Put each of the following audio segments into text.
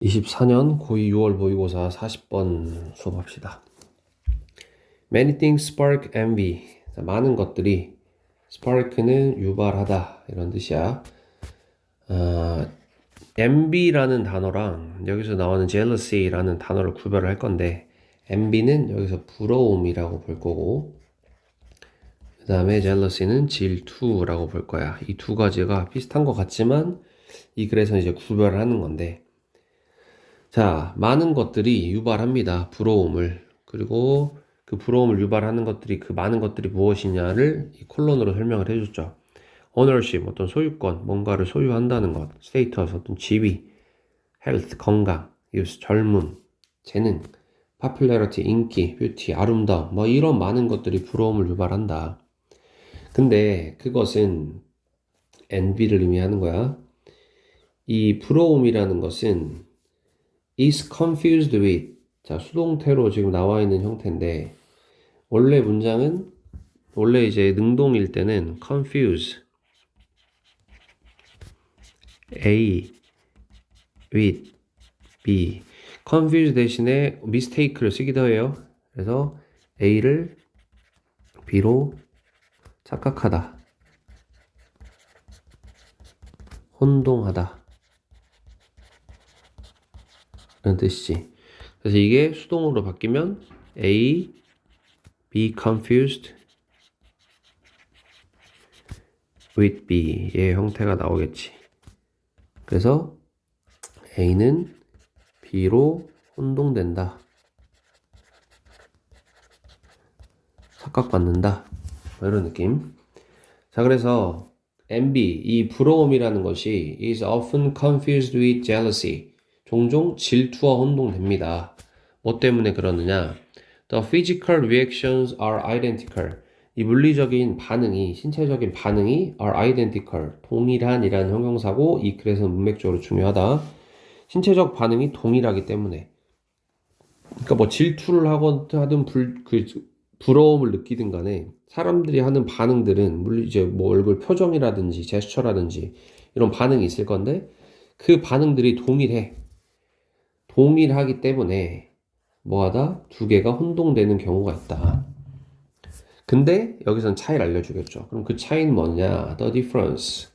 24년 고2 6월 모의고사 40번 수업합시다. Many things spark envy. 많은 것들이 spark는 유발하다 이런 뜻이야. envy라는 단어랑 여기서 나오는 jealousy라는 단어를 구별을 할 건데 envy는 여기서 부러움이라고 볼 거고 그 다음에 jealousy는 질투라고 볼 거야. 이 두 가지가 비슷한 것 같지만 이 글에서 이제 구별을 하는 건데 자, 많은 것들이 유발합니다. 부러움을. 그리고 그 부러움을 유발하는 것들이 그 많은 것들이 무엇이냐를 이 콜론으로 설명을 해줬죠. ownership, 어떤 소유권, 뭔가를 소유한다는 것, status, 어떤 지위, health, 건강, youth, 젊음, 재능, popularity, 인기, beauty, 아름다움, 뭐 이런 많은 것들이 부러움을 유발한다. 근데 그것은 envy를 의미하는 거야. 이 부러움이라는 것은 is confused with 자 수동태로 지금 나와 있는 형태인데 원래 문장은 원래 이제 능동일 때는 confuse A with B confuse 대신에 mistake를 쓰기도 해요. 그래서 A를 B로 착각하다 혼동하다 라는 뜻이지. 그래서 이게 수동으로 바뀌면 A, be confused with B의 형태가 나오겠지. 그래서 A는 B로 혼동된다. 착각받는다. 이런 느낌. 자, 그래서 envy, 이 부러움이라는 것이 is often confused with jealousy. 종종 질투와 혼동됩니다. 뭐 때문에 그러느냐? The physical reactions are identical. 이 물리적인 반응이, 신체적인 반응이 are identical. 동일한이라는 형용사고 이 글에서 문맥적으로 중요하다. 신체적 반응이 동일하기 때문에. 그러니까 뭐 질투를 하든 부러움을 느끼든 간에 사람들이 하는 반응들은 물론 이제 뭐 얼굴 표정이라든지 제스처라든지 이런 반응이 있을 건데 그 반응들이 동일해. 동일하기 때문에 뭐하다? 두 개가 혼동되는 경우가 있다. 근데 여기서는 차이를 알려주겠죠. 그럼 그 차이는 뭐냐? The difference.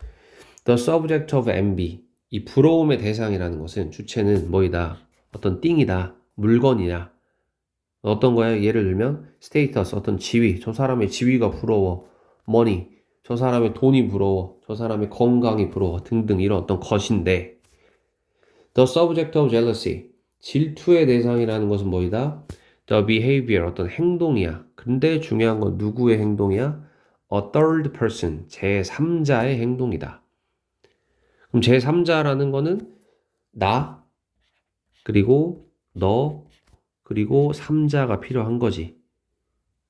The subject of envy. 이 부러움의 대상이라는 것은 주체는 뭐이다? 어떤 띵이다. 물건이냐. 어떤 거야? 예를 들면 status, 어떤 지위. 저 사람의 지위가 부러워. money. 저 사람의 돈이 부러워. 저 사람의 건강이 부러워. 등등 이런 어떤 것인데 The subject of jealousy. 질투의 대상이라는 것은 뭐이다? The behavior, 어떤 행동이야. 근데 중요한 건 누구의 행동이야? A third person, 제3자의 행동이다. 그럼 제3자라는 거는 나, 그리고 너, 그리고 3자가 필요한 거지.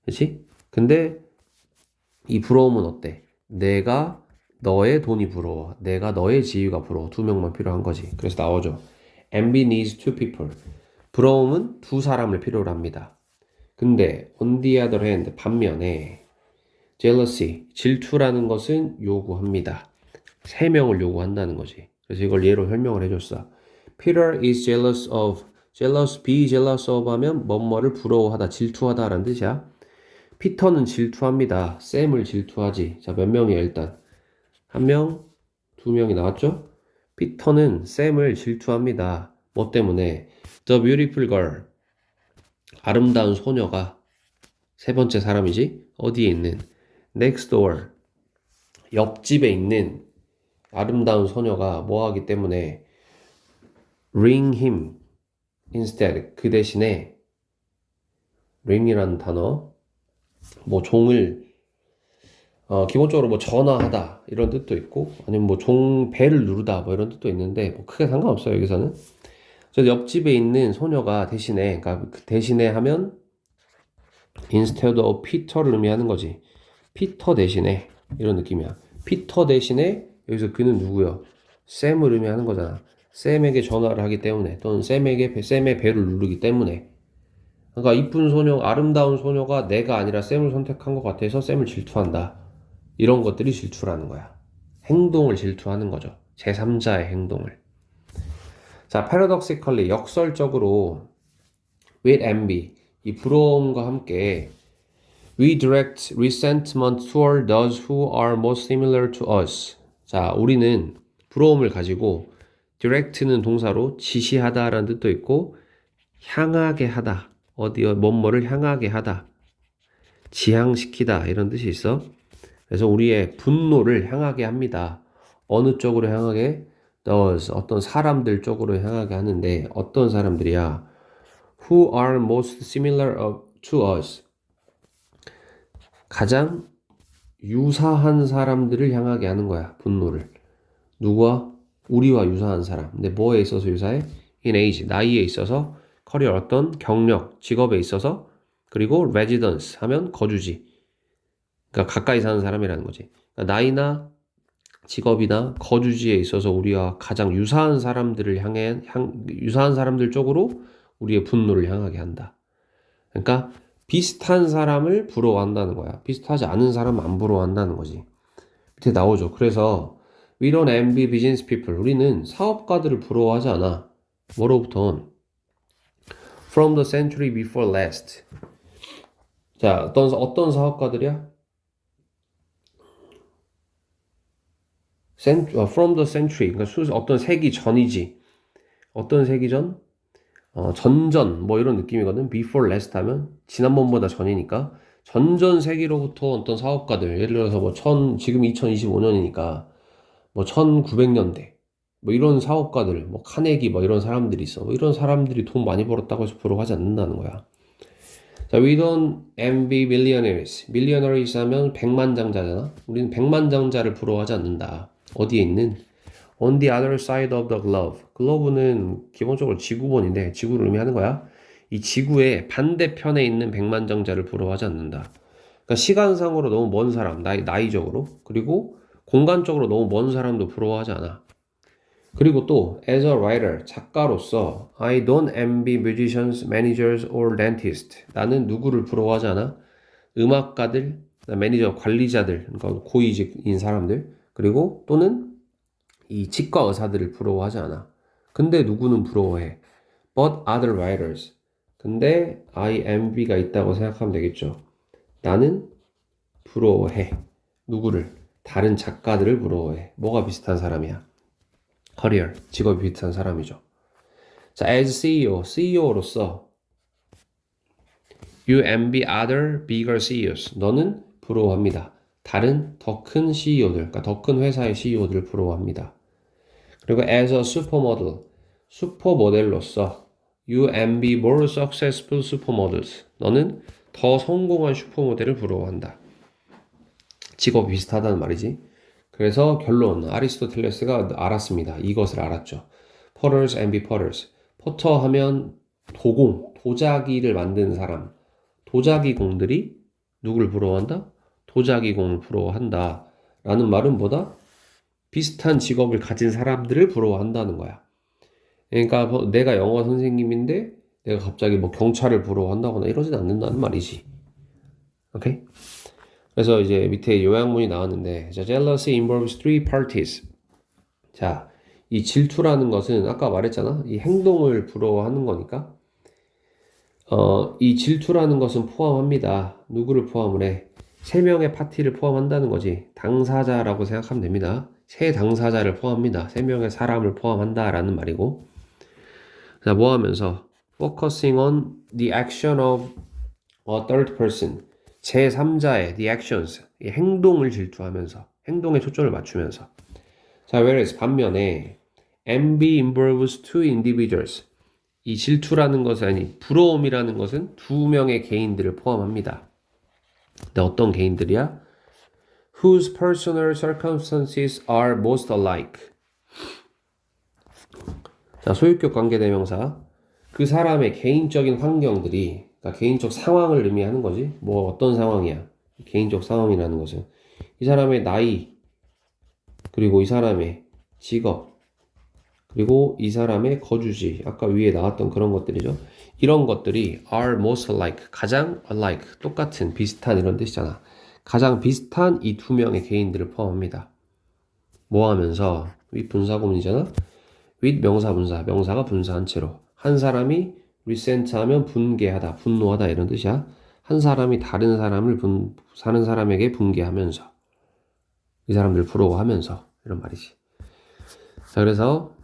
그치? 근데 이 부러움은 어때? 내가 너의 돈이 부러워. 내가 너의 지위가 부러워. 두 명만 필요한 거지. 그래서 나오죠. Envy needs two people. 부러움은 두 사람을 필요로 합니다. 근데 on the other hand, 반면에 jealousy, 질투라는 것은 요구합니다. 세 명을 요구한다는 거지. 그래서 이걸 예로 설명을 해줬어. Peter is be jealous of 하면 뭐뭐를 부러워하다, 질투하다라는 뜻이야. 피터는 질투합니다. 샘을 질투하지. 자, 몇 명이야 일단? 한 명, 두 명이 나왔죠? 피터는 샘을 질투합니다. 뭐 때문에? The beautiful girl. 아름다운 소녀가 세 번째 사람이지? 어디에 있는? Next door. 옆집에 있는 아름다운 소녀가 뭐 하기 때문에? Ring him instead. 그 대신에 ring이라는 단어 뭐 종을 기본적으로 뭐 전화하다 이런 뜻도 있고 아니면 뭐 벨을 누르다 뭐 이런 뜻도 있는데 뭐 크게 상관없어요 여기서는. 그래서 옆집에 있는 소녀가 대신에 그러니까 그 대신에 하면 instead of Peter를 의미하는 거지. 피터 대신에 이런 느낌이야. 피터 대신에 여기서 그는 누구요? 샘을 의미하는 거잖아. 샘에게 전화를 하기 때문에 또는 샘의 벨을 누르기 때문에. 그러니까 이쁜 소녀, 아름다운 소녀가 내가 아니라 샘을 선택한 것 같아서 샘을 질투한다. 이런 것들이 질투라는 거야. 행동을 질투하는 거죠. 제3자의 행동을. 자, paradoxically 역설적으로 with envy 이 부러움과 함께 we direct resentment toward those who are most similar to us. 자, 우리는 부러움을 가지고 direct는 동사로 지시하다라는 뜻도 있고 향하게 하다. 뭐뭐를 향하게 하다. 지향시키다 이런 뜻이 있어. 그래서 우리의 분노를 향하게 합니다. 어느 쪽으로 향하게? those 어떤 사람들 쪽으로 향하게 하는데 어떤 사람들이야? who are most similar to us. 가장 유사한 사람들을 향하게 하는 거야. 분노를. 누구와? 우리와 유사한 사람. 근데 뭐에 있어서 유사해? in age, 나이에 있어서, 커리어 어떤 경력, 직업에 있어서, 그리고 residence 하면 거주지. 그러니까 가까이 사는 사람이라는 거지. 그러니까 나이나 직업이나 거주지에 있어서 우리와 가장 유사한 사람들을 유사한 사람들 쪽으로 우리의 분노를 향하게 한다. 그러니까 비슷한 사람을 부러워한다는 거야. 비슷하지 않은 사람은 안 부러워한다는 거지. 밑에 나오죠. 그래서 we don't envy business people. 우리는 사업가들을 부러워하지 않아. 뭐로부터? From the century before last. 자, 어떤 사업가들이야? From the century. 그러니까 어떤 세기 전이지. 어떤 세기 전? 전전 뭐 이런 느낌이거든. Before last 하면 지난번보다 전이니까 전전 세기로부터 어떤 사업가들 예를 들어서 지금 2025년이니까 뭐 1900년대 뭐 이런 사업가들 뭐 카네기 뭐 이런 사람들이 있어. 뭐 이런 사람들이 돈 많이 벌었다고 해서 부러워하지 않는다는 거야. 자, we don't envy millionaires. millionaires 하면 백만장자잖아. 우리는 백만장자를 부러워하지 않는다. 어디에 있는? On the other side of the globe. 글로브는 기본적으로 지구본인데 지구를 의미하는 거야. 이 지구의 반대편에 있는 백만장자를 부러워하지 않는다. 그러니까 시간상으로 너무 먼 사람, 나이적으로, 그리고 공간적으로 너무 먼 사람도 부러워하지 않아. 그리고 또 as a writer, 작가로서 I don't envy musicians, managers or dentists. 나는 누구를 부러워하지 않아? 음악가들, 매니저, 관리자들, 그러니까 고위직인 사람들, 그리고 또는 이 치과 의사들을 부러워하지 않아. 근데 누구는 부러워해? But other writers. 근데 I envy가 있다고 생각하면 되겠죠. 나는 부러워해. 누구를? 다른 작가들을 부러워해. 뭐가 비슷한 사람이야? 커리어, 직업이 비슷한 사람이죠. 자, as CEO, CEO로서 you envy other bigger CEOs. 너는 부러워합니다. 다른 더 큰 CEO들, 그러니까 더 큰 회사의 CEO들을 부러워합니다. 그리고 as a supermodel, 슈퍼모델로서 you envy more successful supermodels. 너는 더 성공한 슈퍼모델을 부러워한다. 직업이 비슷하다는 말이지. 그래서 결론, 아리스토텔레스가 알았습니다. 이것을 알았죠. Potters envy potters. 포터 하면 도자기를 만드는 사람. 도자기공들이 누구를 부러워한다? 도자기공을 부러워한다. 라는 말은 뭐다? 비슷한 직업을 가진 사람들을 부러워한다는 거야. 그러니까 내가 영어 선생님인데 내가 갑자기 뭐 경찰을 부러워한다거나 이러진 않는다는 말이지. 오케이? 그래서 이제 밑에 요약문이 나왔는데 jealousy involves three parties. 자, 이 질투라는 것은 아까 말했잖아. 이 행동을 부러워하는 거니까. 이 질투라는 것은 포함합니다. 누구를 포함을 해? 세 명의 파티를 포함한다는 거지. 당사자라고 생각하면 됩니다. 세 당사자를 포함합니다. 세 명의 사람을 포함한다라는 말이고. 자, 뭐 하면서? Focusing on the action of a third person. 제3자의 the actions. 이 행동을 질투하면서. 행동에 초점을 맞추면서. 자, whereas 반면에 envy involves two individuals. 이 질투라는 것은 부러움이라는 것은 두 명의 개인들을 포함합니다. 근데 어떤 개인들이야? Whose personal circumstances are most alike. 자, 소유격 관계대명사. 그 사람의 개인적인 환경들이, 그러니까 개인적 상황을 의미하는 거지. 뭐 어떤 상황이야? 개인적 상황이라는 것은 이 사람의 나이, 그리고 이 사람의 직업, 그리고 이 사람의 거주지, 아까 위에 나왔던 그런 것들이죠. 이런 것들이 are most alike, 가장 alike, 똑같은, 비슷한 이런 뜻이잖아. 가장 비슷한 이 두 명의 개인들을 포함합니다. 뭐 하면서? 윗분사구문이잖아. with 명사 분사, 명사가 분사한 채로. 한 사람이 resent 하면 분개하다, 분노하다 이런 뜻이야. 한 사람이 다른 사람을 사는 사람에게 분개하면서 이 사람들 부러워하면서 이런 말이지. 자, 그래서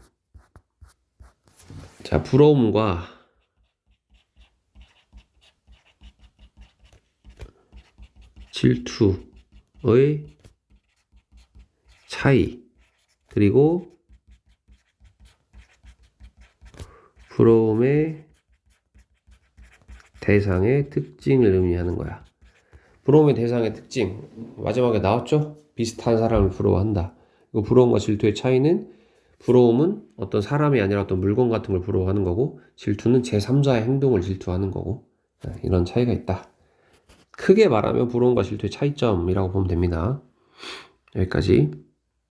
자, 부러움과 질투의 차이, 그리고 부러움의 대상의 특징을 의미하는 거야. 부러움의 대상의 특징, 마지막에 나왔죠? 비슷한 사람을 부러워한다. 부러움과 질투의 차이는, 부러움은 어떤 사람이 아니라 어떤 물건 같은 걸 부러워하는 거고, 질투는 제3자의 행동을 질투하는 거고, 이런 차이가 있다. 크게 말하면 부러움과 질투의 차이점이라고 보면 됩니다. 여기까지.